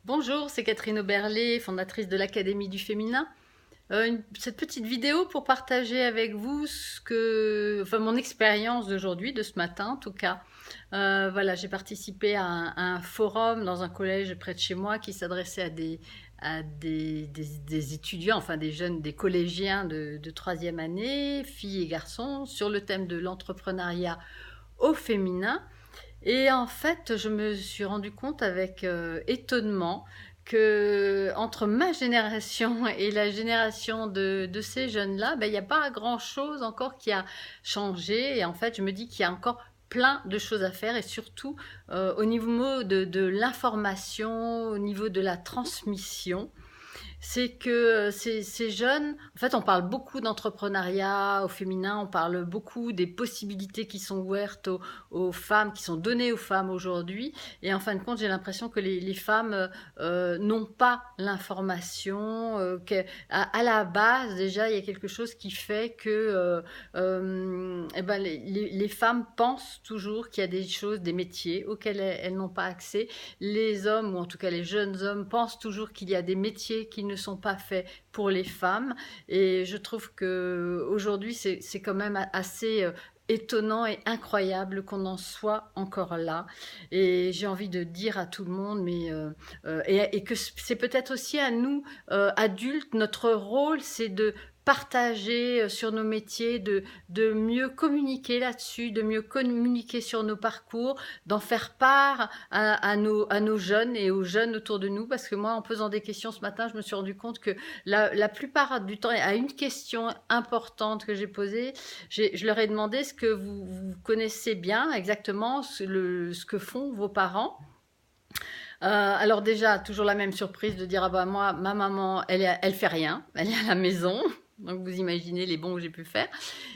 Bonjour, c'est Catherine Oberlé, fondatrice de l'Académie du Féminin. Cette petite vidéo pour partager avec vous mon expérience d'aujourd'hui, de ce matin en tout cas. Voilà, j'ai participé à un forum dans un collège près de chez moi qui s'adressait à des étudiants, enfin des jeunes, des collégiens de troisième année, filles et garçons, sur le thème de l'entrepreneuriat au féminin. Et en fait, je me suis rendu compte avec étonnement que entre ma génération et la génération de ces jeunes-là, ben, il n'y a pas grand-chose encore qui a changé. Et en fait, je me dis qu'il y a encore plein de choses à faire et surtout au niveau de l'information, au niveau de la transmission. C'est que ces jeunes, en fait, on parle beaucoup d'entrepreneuriat au féminin, on parle beaucoup des possibilités qui sont ouvertes aux femmes, qui sont données aux femmes aujourd'hui. Et en fin de compte, j'ai l'impression que les femmes n'ont pas l'information, à la base, déjà, il y a quelque chose qui fait que eh ben, les femmes pensent toujours qu'il y a des choses, des métiers auxquels elles n'ont pas accès. Les hommes, ou en tout cas les jeunes hommes, pensent toujours qu'il y a des métiers qui ne sont pas faits pour les femmes. Et je trouve que aujourd'hui, c'est quand même assez étonnant et incroyable qu'on en soit encore là. Et j'ai envie de dire à tout le monde, et que c'est peut-être aussi à nous, adultes, notre rôle, c'est de partager sur nos métiers, de mieux communiquer là-dessus, de mieux communiquer sur nos parcours, d'en faire part à nos jeunes et aux jeunes autour de nous. Parce que moi, en posant des questions ce matin, je me suis rendu compte que la plupart du temps, à une question importante que j'ai posée, je leur ai demandé ce que vous connaissez bien exactement, ce que font vos parents. Alors déjà, toujours la même surprise de dire, ah bah moi, ma maman, elle fait rien, elle est à la maison. Donc vous imaginez les bons que j'ai pu faire.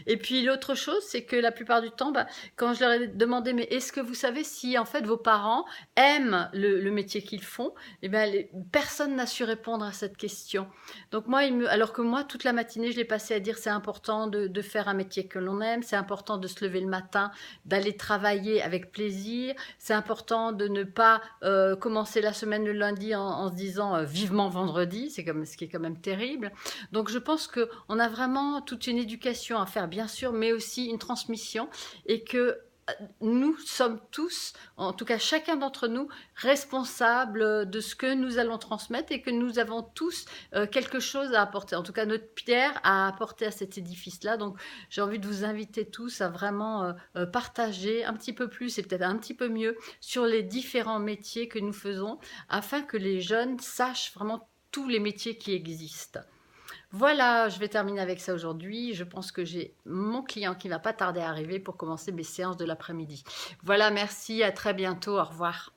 Et puis l'autre chose, c'est que la plupart du temps, bah, quand je leur ai demandé, mais est-ce que vous savez si en fait vos parents aiment le métier qu'ils font, eh bien personne n'a su répondre à cette question. Donc moi, alors que moi, toute la matinée, je l'ai passé à dire c'est important de faire un métier que l'on aime, c'est important de se lever le matin, d'aller travailler avec plaisir, c'est important de ne pas commencer la semaine le lundi en se disant vivement vendredi, c'est comme ce qui est quand même terrible. Donc je pense que on a vraiment toute une éducation à faire, bien sûr, mais aussi une transmission, et que nous sommes tous, en tout cas chacun d'entre nous, responsables de ce que nous allons transmettre, et que nous avons tous quelque chose à apporter, en tout cas notre pierre à apporter à cet édifice-là. Donc j'ai envie de vous inviter tous à vraiment partager un petit peu plus et peut-être un petit peu mieux sur les différents métiers que nous faisons, afin que les jeunes sachent vraiment tous les métiers qui existent. Voilà, je vais terminer avec ça aujourd'hui. Je pense que j'ai mon client qui va pas tarder à arriver pour commencer mes séances de l'après-midi. Voilà, merci, à très bientôt, au revoir.